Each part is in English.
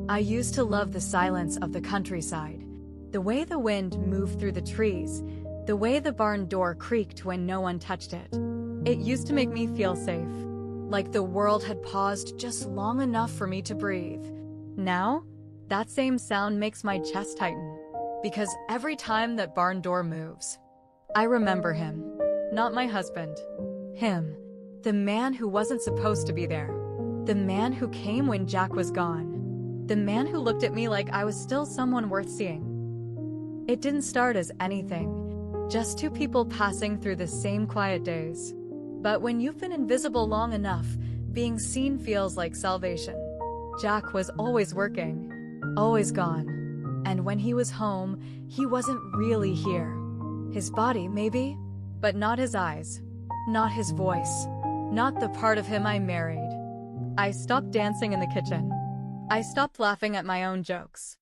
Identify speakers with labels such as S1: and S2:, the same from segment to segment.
S1: I used to love the silence of the countryside, the way the wind moved through the trees, the way the barn door creaked when no one touched it. It used to make me feel safe, like the world had paused just long enough for me to breathe. Now, that same sound makes my chest tighten, because every time that barn door moves, I remember him, not my husband. Him, the man who wasn't supposed to be there, the man who came when Jack was gone. The man who looked at me like I was still someone worth seeing. It didn't start as anything, just two people passing through the same quiet days. But when you've been invisible long enough, being seen feels like salvation. Jack was always working, always gone. And when he was home, he wasn't really here. His body, maybe, but not his eyes, not his voice, not the part of him I married. I stopped dancing in the kitchen. I stopped laughing at my own jokes.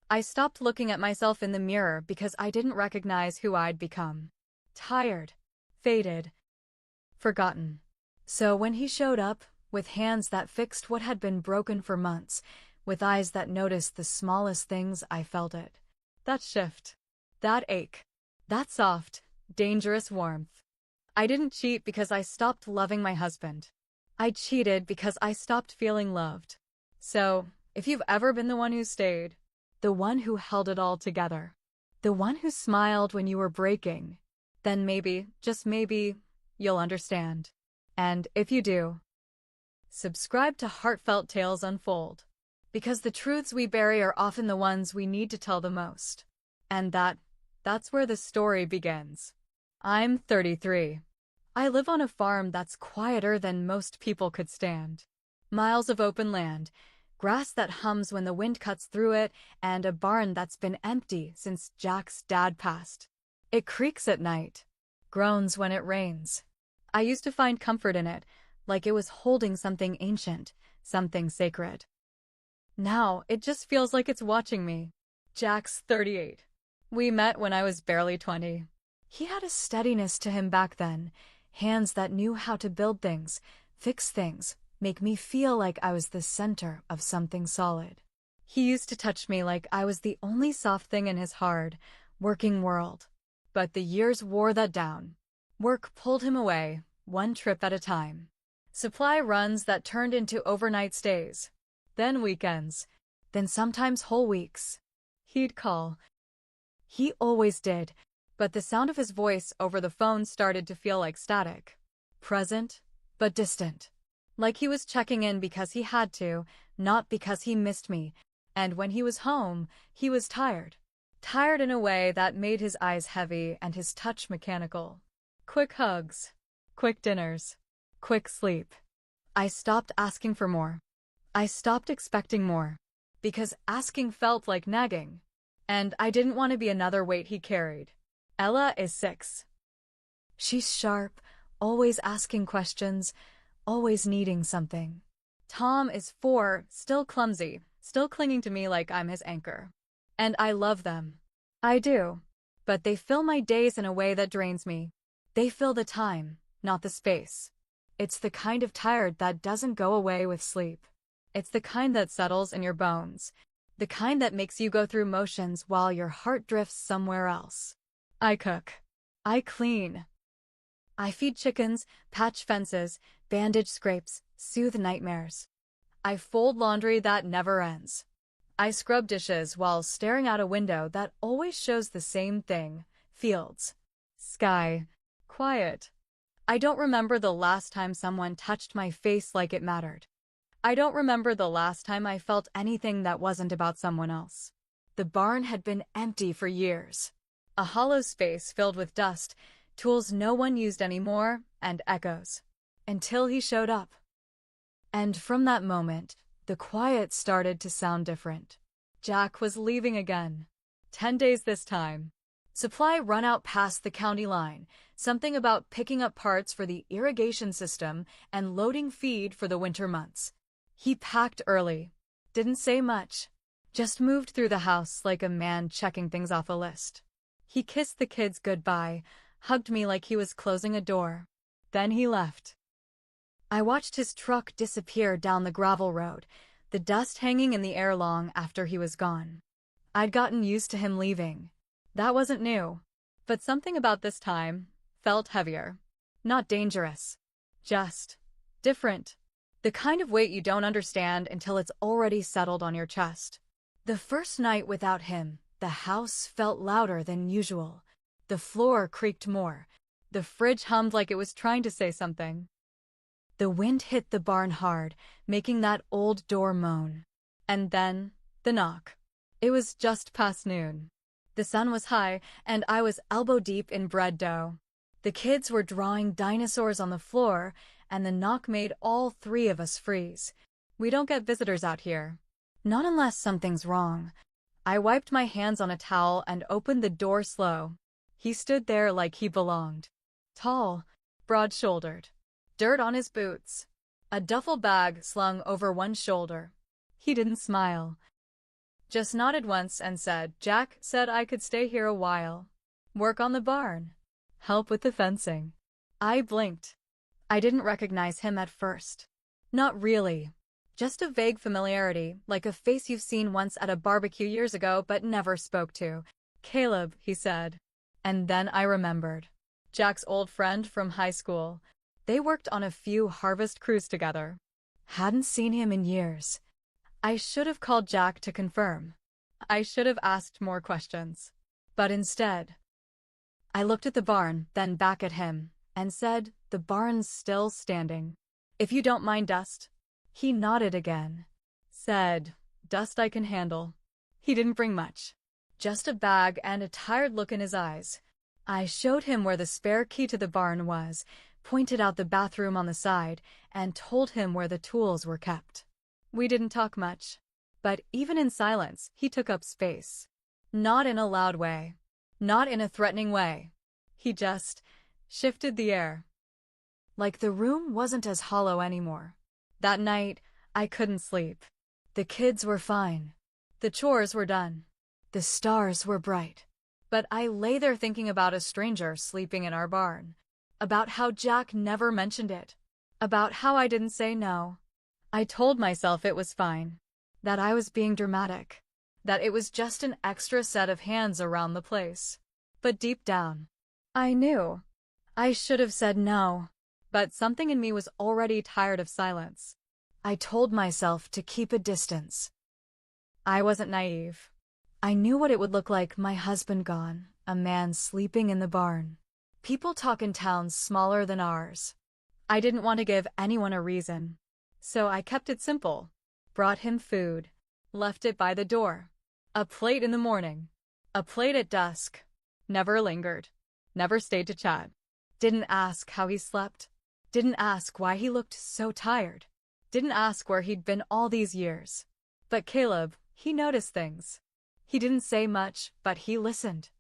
S1: I stopped looking at myself in the mirror because I didn't recognize who I'd become. Tired, faded, forgotten. So when he showed up, with hands that fixed what had been broken for months, with eyes that noticed the smallest things, I felt it. That shift, that ache, that soft, dangerous warmth. I didn't cheat because I stopped loving my husband. I cheated because I stopped feeling loved. So, if you've ever been the one who stayed, the one who held it all together, the one who smiled when you were breaking, then maybe, just maybe, you'll understand. And if you do, subscribe to Heartfelt Tales Unfold, because the truths we bury are often the ones we need to tell the most. And that's where the story begins. I'm 33. I live on a farm that's quieter than most people could stand. Miles of open land, grass that hums when the wind cuts through it, and a barn that's been empty since Jack's dad passed. It creaks at night, groans when it rains. I used to find comfort in it, like it was holding something ancient, something sacred. Now, it just feels like it's watching me. Jack's 38. We met when I was barely 20. He had a steadiness to him back then, hands that knew how to build things, fix things, make me feel like I was the center of something solid. He used to touch me like I was the only soft thing in his hard, working world. But the years wore that down. Work pulled him away, one trip at a time. Supply runs that turned into overnight stays. Then weekends. Then sometimes whole weeks. He'd call. He always did, but the sound of his voice over the phone started to feel like static. Present, but distant. Like he was checking in because he had to, not because he missed me. And when he was home, he was tired. Tired in a way that made his eyes heavy and his touch mechanical. Quick hugs. Quick dinners. Quick sleep. I stopped asking for more. I stopped expecting more. Because asking felt like nagging. And I didn't want to be another weight he carried. Ella is 6. She's sharp, always asking questions, always needing something. Tom is 4, still clumsy, still clinging to me like I'm his anchor. And I love them. I do. But they fill my days in a way that drains me. They fill the time, not the space. It's the kind of tired that doesn't go away with sleep. It's the kind that settles in your bones. The kind that makes you go through motions while your heart drifts somewhere else. I cook. I clean. I feed chickens, patch fences, bandage scrapes, soothe nightmares. I fold laundry that never ends. I scrub dishes while staring out a window that always shows the same thing: fields, sky, quiet. I don't remember the last time someone touched my face like it mattered. I don't remember the last time I felt anything that wasn't about someone else. The barn had been empty for years. A hollow space filled with dust, tools no one used anymore, and echoes. Until he showed up. And from that moment, the quiet started to sound different. Jack was leaving again. 10 days this time. Supply run out past the county line, something about picking up parts for the irrigation system and loading feed for the winter months. He packed early. Didn't say much. Just moved through the house like a man checking things off a list. He kissed the kids goodbye, hugged me like he was closing a door. Then he left. I watched his truck disappear down the gravel road, the the dust hanging in the air long after he was gone. I'd gotten used to him leaving. That wasn't new. But something about this time felt heavier. Not dangerous. Just different. The kind of weight you don't understand until it's already settled on your chest. The first night without him, the house felt louder than usual. The floor creaked more. The fridge hummed like it was trying to say something. The wind hit the barn hard, making that old door moan. And then, the knock. It was just past noon. The sun was high, and I was elbow-deep in bread dough. The kids were drawing dinosaurs on the floor, and the knock made all three of us freeze. We don't get visitors out here. Not unless something's wrong. I wiped my hands on a towel and opened the door slow. He stood there like he belonged. Tall, broad-shouldered. Dirt on his boots. A duffel bag slung over one shoulder. He didn't smile. Just nodded once and said, "Jack said I could stay here a while. Work on the barn. Help with the fencing." I blinked. I didn't recognize him at first. Not really. Just a vague familiarity, like a face you've seen once at a barbecue years ago but never spoke to. "Caleb," he said. And then I remembered. Jack's old friend from high school. They worked on a few harvest crews together. Hadn't seen him in years. I should have called Jack to confirm. I should have asked more questions. But instead, I looked at the barn, then back at him, and said, "The barn's still standing. If you don't mind dust." He nodded again. Said, "Dust I can handle." He didn't bring much. Just a bag and a tired look in his eyes. I showed him where the spare key to the barn was, pointed out the bathroom on the side, and told him where the tools were kept. We didn't talk much. But even in silence, he took up space. Not in a loud way. Not in a threatening way. He just shifted the air. Like the room wasn't as hollow anymore. That night, I couldn't sleep. The kids were fine. The chores were done. The stars were bright. But I lay there thinking about a stranger sleeping in our barn. About how Jack never mentioned it. About how I didn't say no. I told myself it was fine. That I was being dramatic. That it was just an extra set of hands around the place. But deep down, I knew. I should have said no. But something in me was already tired of silence. I told myself to keep a distance. I wasn't naive. I knew what it would look like, my husband gone, a man sleeping in the barn. People talk in towns smaller than ours. I didn't want to give anyone a reason. So I kept it simple. Brought him food. Left it by the door. A plate in the morning. A plate at dusk. Never lingered. Never stayed to chat. Didn't ask how he slept. Didn't ask why he looked so tired. Didn't ask where he'd been all these years. But Caleb, he noticed things. He didn't say much, but he listened.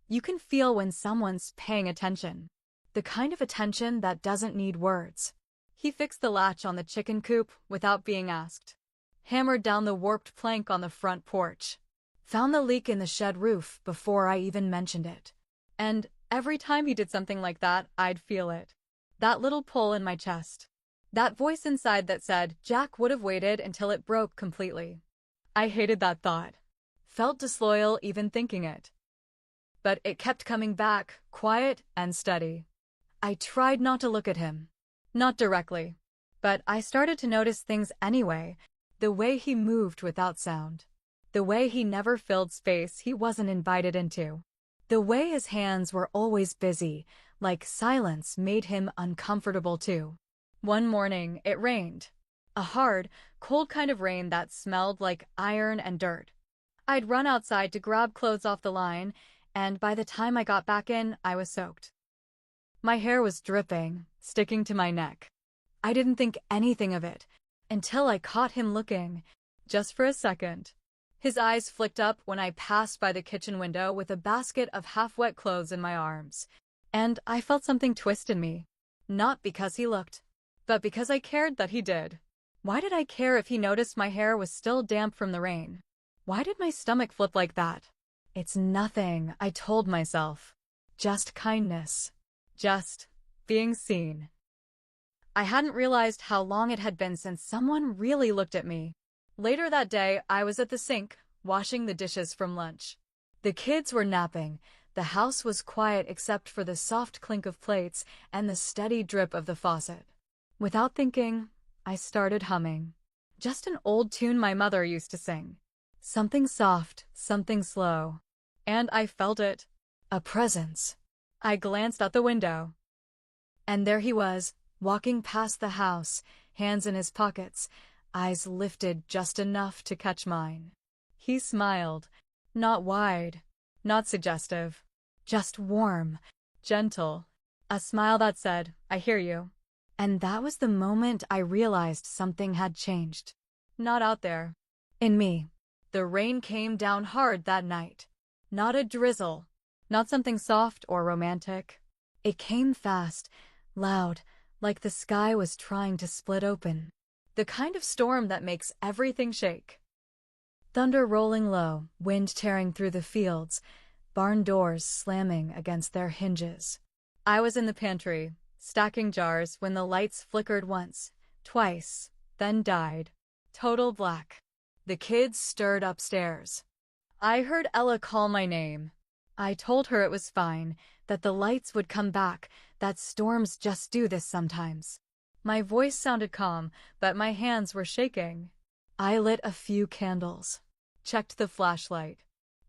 S1: You can feel when someone's paying attention. The kind of attention that doesn't need words. He fixed the latch on the chicken coop without being asked. Hammered down the warped plank on the front porch. Found the leak in the shed roof before I even mentioned it. And every time he did something like that, I'd feel it. That little pull in my chest. That voice inside that said, Jack would have waited until it broke completely. I hated that thought. Felt disloyal even thinking it. But it kept coming back, quiet and steady. I tried not to look at him. Not directly. But I started to notice things anyway. The way he moved without sound. The way he never filled space he wasn't invited into. The way his hands were always busy, like silence made him uncomfortable too. One morning, it rained. A hard, cold kind of rain that smelled like iron and dirt. I'd run outside to grab clothes off the line, and by the time I got back in, I was soaked. My hair was dripping, sticking to my neck. I didn't think anything of it, until I caught him looking, just for a second. His eyes flicked up when I passed by the kitchen window with a basket of half-wet clothes in my arms, and I felt something twist in me. Not because he looked, but because I cared that he did. Why did I care if he noticed my hair was still damp from the rain? Why did my stomach flip like that? It's nothing, I told myself. Just kindness. Just being seen. I hadn't realized how long it had been since someone really looked at me. Later that day, I was at the sink, washing the dishes from lunch. The kids were napping. The house was quiet except for the soft clink of plates and the steady drip of the faucet. Without thinking, I started humming. Just an old tune my mother used to sing. Something soft, something slow. And I felt it. A presence. I glanced out the window. And there he was, walking past the house, hands in his pockets, eyes lifted just enough to catch mine. He smiled. Not wide, not suggestive. Just warm, gentle. A smile that said, I hear you. And that was the moment I realized something had changed. Not out there. In me. The rain came down hard that night. Not a drizzle. Not something soft or romantic. It came fast, loud, like the sky was trying to split open. The kind of storm that makes everything shake. Thunder rolling low, wind tearing through the fields, barn doors slamming against their hinges. I was in the pantry, stacking jars when the lights flickered once, twice, then died. Total black. The kids stirred upstairs. I heard Ella call my name. I told her it was fine, that the lights would come back, that storms just do this sometimes. My voice sounded calm, but my hands were shaking. I lit a few candles. Checked the flashlight.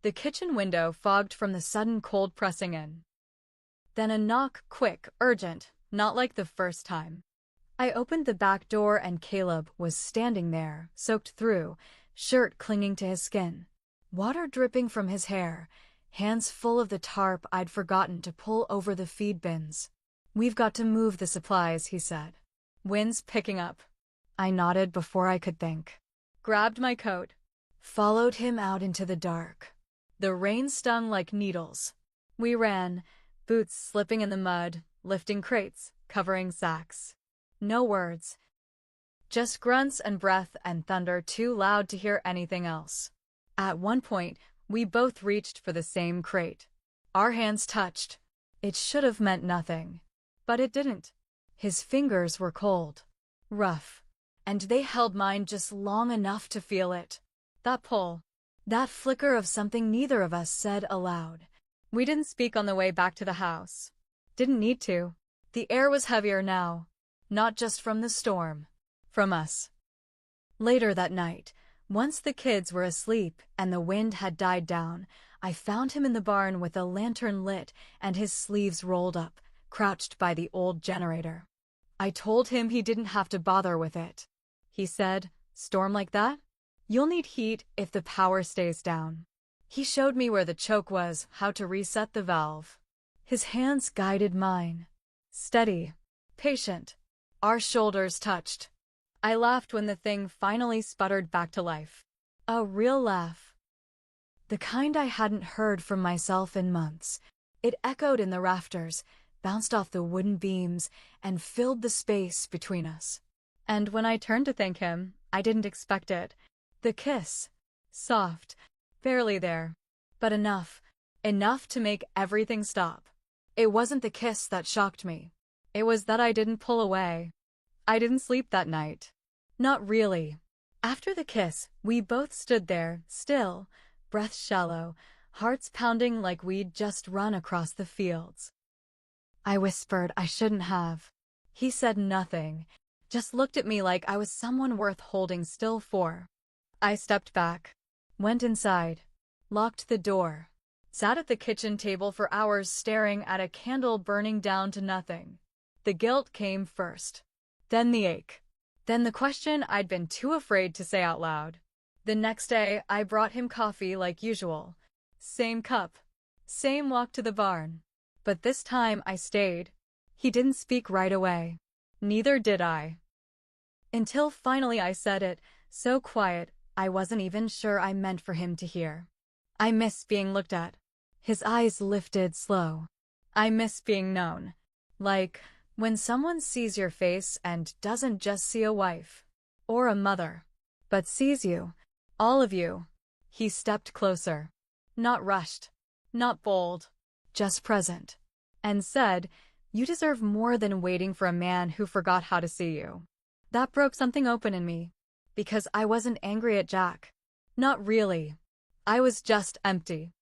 S1: The kitchen window fogged from the sudden cold pressing in. Then a knock, quick, urgent, not like the first time. I opened the back door and Caleb was standing there, soaked through, shirt clinging to his skin, water dripping from his hair, hands full of the tarp I'd forgotten to pull over the feed bins. We've got to move the supplies, he said. Wind's picking up. I nodded before I could think. Grabbed my coat. Followed him out into the dark. The rain stung like needles. We ran, boots slipping in the mud, lifting crates, covering sacks. No words. Just grunts and breath and thunder too loud to hear anything else. At one point, we both reached for the same crate. Our hands touched. It should have meant nothing. But it didn't. His fingers were cold. Rough. And they held mine just long enough to feel it. That pull. That flicker of something neither of us said aloud. We didn't speak on the way back to the house. Didn't need to. The air was heavier now. Not just from the storm. From us. Later that night, once the kids were asleep and the wind had died down, I found him in the barn with a lantern lit and his sleeves rolled up, crouched by the old generator. I told him he didn't have to bother with it. He said, storm like that? You'll need heat if the power stays down. He showed me where the choke was, how to reset the valve. His hands guided mine. Steady. Patient. Our shoulders touched. I laughed when the thing finally sputtered back to life. A real laugh. The kind I hadn't heard from myself in months. It echoed in the rafters, bounced off the wooden beams, and filled the space between us. And when I turned to thank him, I didn't expect it. The kiss. Soft. Barely there. But enough. Enough to make everything stop. It wasn't the kiss that shocked me. It was that I didn't pull away. I didn't sleep that night. Not really. After the kiss, we both stood there, still, breath shallow, hearts pounding like we'd just run across the fields. I whispered I shouldn't have. He said nothing, just looked at me like I was someone worth holding still for. I stepped back, went inside, locked the door, sat at the kitchen table for hours staring at a candle burning down to nothing. The guilt came first, then the ache, then the question I'd been too afraid to say out loud. The next day, I brought him coffee like usual. Same cup, same walk to the barn. But this time I stayed. He didn't speak right away. Neither did I. Until finally I said it, so quiet, I wasn't even sure I meant for him to hear. I miss being looked at. His eyes lifted slow. I miss being known. Like, when someone sees your face and doesn't just see a wife. Or a mother. But sees you. All of you. He stepped closer. Not rushed. Not bold. Just present. And said, you deserve more than waiting for a man who forgot how to see you. That broke something open in me. because I wasn't angry at Jack. Not really. I was just empty.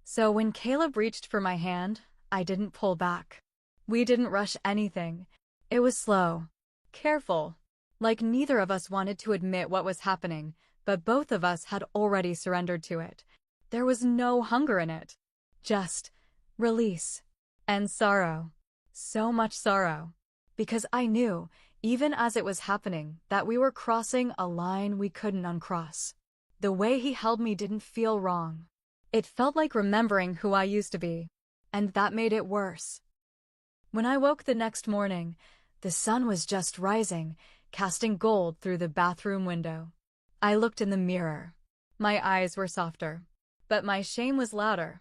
S1: So when Caleb reached for my hand, I didn't pull back. We didn't rush anything. It was slow, careful, like neither of us wanted to admit what was happening, but both of us had already surrendered to it. There was no hunger in it. Just release and sorrow. So much sorrow. Because I knew, even as it was happening, that we were crossing a line we couldn't uncross. The way he held me didn't feel wrong. It felt like remembering who I used to be, and that made it worse. When I woke the next morning, the sun was just rising, casting gold through the bathroom window. I looked in the mirror. My eyes were softer, but my shame was louder.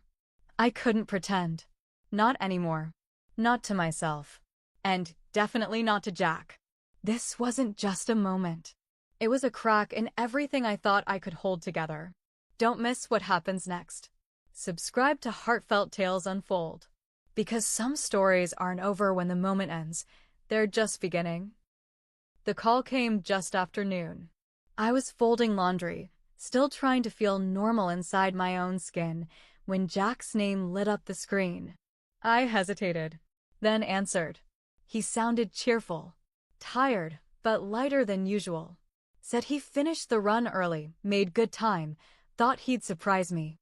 S1: I couldn't pretend. Not anymore. Not to myself. And definitely not to Jack. This wasn't just a moment. It was a crack in everything I thought I could hold together. Don't miss what happens next. Subscribe to Heartfelt Tales Unfold. Because some stories aren't over when the moment ends. They're just beginning. The call came just after noon. I was folding laundry, still trying to feel normal inside my own skin, when Jack's name lit up the screen. I hesitated, then answered. He sounded cheerful, tired, but lighter than usual. Said he finished the run early, made good time, thought he'd surprise me.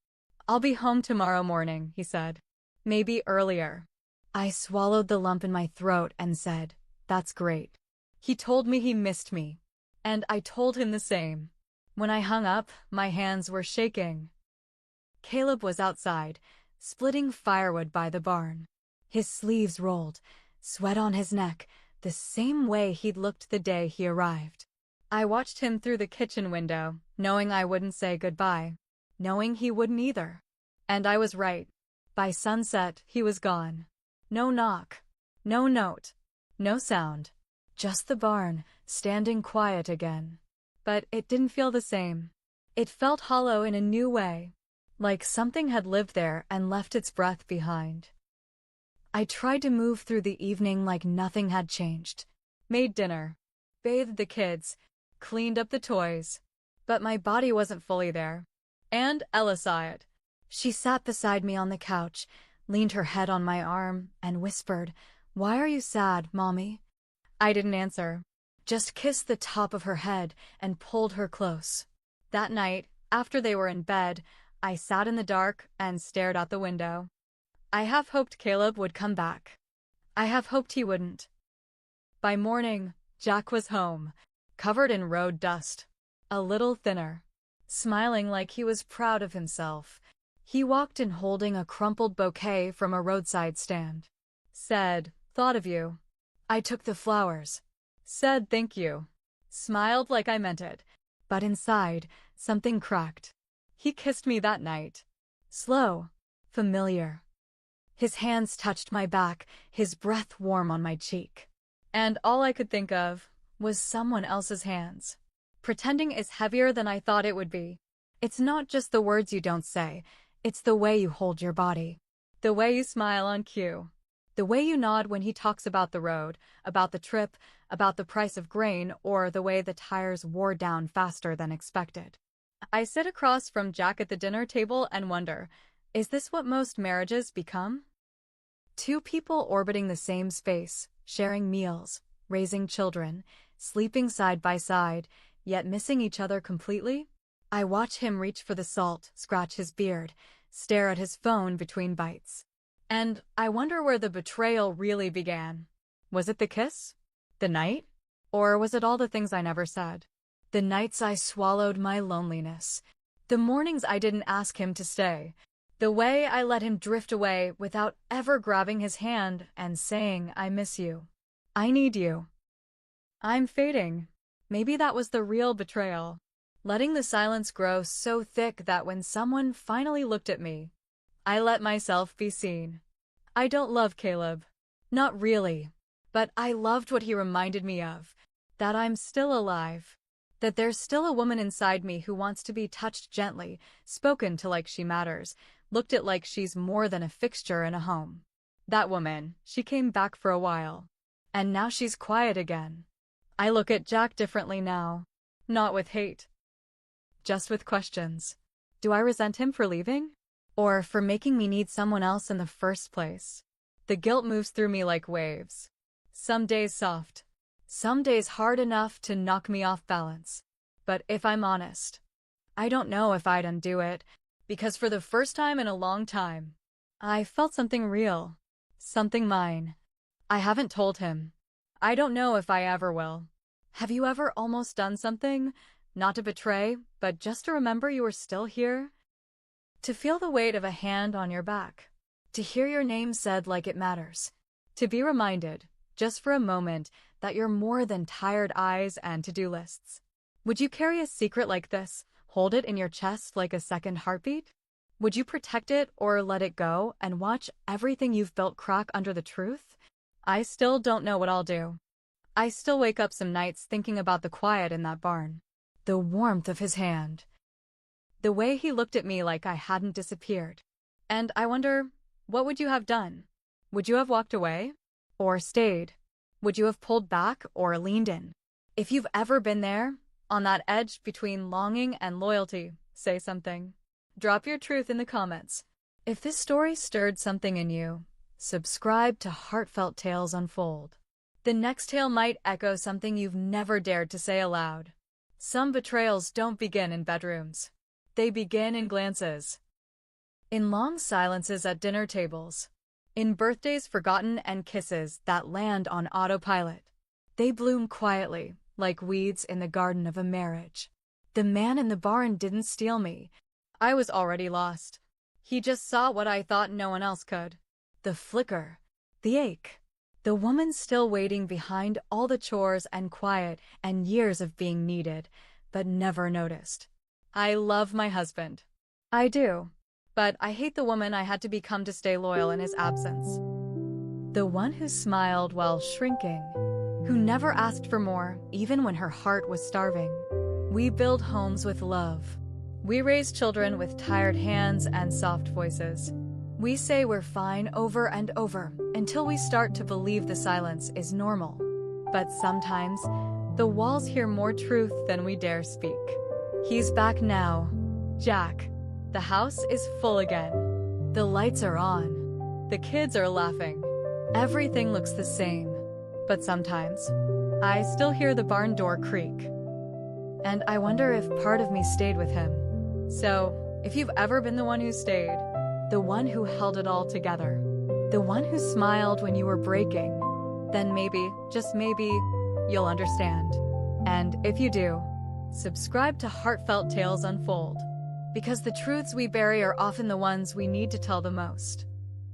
S1: I'll be home tomorrow morning, he said. Maybe earlier. I swallowed the lump in my throat and said, that's great. He told me he missed me, and I told him the same. When I hung up, my hands were shaking. Caleb was outside, splitting firewood by the barn. His sleeves rolled, sweat on his neck, the same way he'd looked the day he arrived. I watched him through the kitchen window, knowing I wouldn't say goodbye, knowing he wouldn't either. And I was right. By sunset, he was gone. No knock, no note, no sound. Just the barn, standing quiet again. But it didn't feel the same. It felt hollow in a new way, like something had lived there and left its breath behind. I tried to move through the evening like nothing had changed. Made dinner, bathed the kids, cleaned up the toys. But my body wasn't fully there. And Ella saw it. She sat beside me on the couch, leaned her head on my arm, and whispered, "Why are you sad, Mommy?" I didn't answer, just kissed the top of her head and pulled her close. That night, after they were in bed, I sat in the dark and stared out the window. I half hoped Caleb would come back. I half hoped he wouldn't. By morning, Jack was home, covered in road dust, a little thinner, smiling like he was proud of himself. He walked in holding a crumpled bouquet from a roadside stand. Said, "Thought of you." I took the flowers. Said thank you. Smiled like I meant it. But inside, something cracked. He kissed me that night. Slow. Familiar. His hands touched my back, his breath warm on my cheek. And all I could think of was someone else's hands. Pretending is heavier than I thought it would be. It's not just the words you don't say, it's the way you hold your body. The way you smile on cue. The way you nod when he talks about the road, about the trip, about the price of grain, or the way the tires wore down faster than expected. I sit across from Jack at the dinner table and wonder, is this what most marriages become? Two people orbiting the same space, sharing meals, raising children, sleeping side by side, yet missing each other completely? I watch him reach for the salt, scratch his beard, stare at his phone between bites. And I wonder where the betrayal really began. Was it the kiss? The night? Or was it all the things I never said? The nights I swallowed my loneliness. The mornings I didn't ask him to stay. The way I let him drift away without ever grabbing his hand and saying, "I miss you. I need you. I'm fading." Maybe that was the real betrayal. Letting the silence grow so thick that when someone finally looked at me, I let myself be seen. I don't love Caleb. Not really. But I loved what he reminded me of. That I'm still alive. That there's still a woman inside me who wants to be touched gently, spoken to like she matters, looked at like she's more than a fixture in a home. That woman, she came back for a while. And now she's quiet again. I look at Jack differently now. Not with hate, just with questions. Do I resent him for leaving? Or for making me need someone else in the first place? The guilt moves through me like waves. Some days soft, some days hard enough to knock me off balance. But if I'm honest, I don't know if I'd undo it, because for the first time in a long time, I felt something real, something mine. I haven't told him. I don't know if I ever will. Have you ever almost done something, not to betray, but just to remember you were still here? To feel the weight of a hand on your back. To hear your name said like it matters. To be reminded, just for a moment, that you're more than tired eyes and to-do lists. Would you carry a secret like this, hold it in your chest like a second heartbeat? Would you protect it or let it go and watch everything you've built crack under the truth? I still don't know what I'll do. I still wake up some nights thinking about the quiet in that barn. The warmth of his hand. The way he looked at me like I hadn't disappeared. And I wonder, what would you have done? Would you have walked away? Or stayed? Would you have pulled back or leaned in? If you've ever been there, on that edge between longing and loyalty, say something. Drop your truth in the comments. If this story stirred something in you, subscribe to Heartfelt Tales Unfold. The next tale might echo something you've never dared to say aloud. Some betrayals don't begin in bedrooms. They begin in glances. In long silences at dinner tables. In birthdays forgotten and kisses that land on autopilot. They bloom quietly, like weeds in the garden of a marriage. The man in the barn didn't steal me. I was already lost. He just saw what I thought no one else could. The flicker. The ache. The woman still waiting behind all the chores and quiet and years of being needed, but never noticed. I love my husband. I do. But I hate the woman I had to become to stay loyal in his absence. The one who smiled while shrinking. Who never asked for more, even when her heart was starving. We build homes with love. We raise children with tired hands and soft voices. We say we're fine over and over until we start to believe the silence is normal. But sometimes, the walls hear more truth than we dare speak. He's back now. Jack. The house is full again. The lights are on. The kids are laughing. Everything looks the same. But sometimes, I still hear the barn door creak. And I wonder if part of me stayed with him. So, if you've ever been the one who stayed, the one who held it all together, the one who smiled when you were breaking, then maybe, just maybe, you'll understand. And if you do, subscribe to Heartfelt Tales Unfold. Because the truths we bury are often the ones we need to tell the most.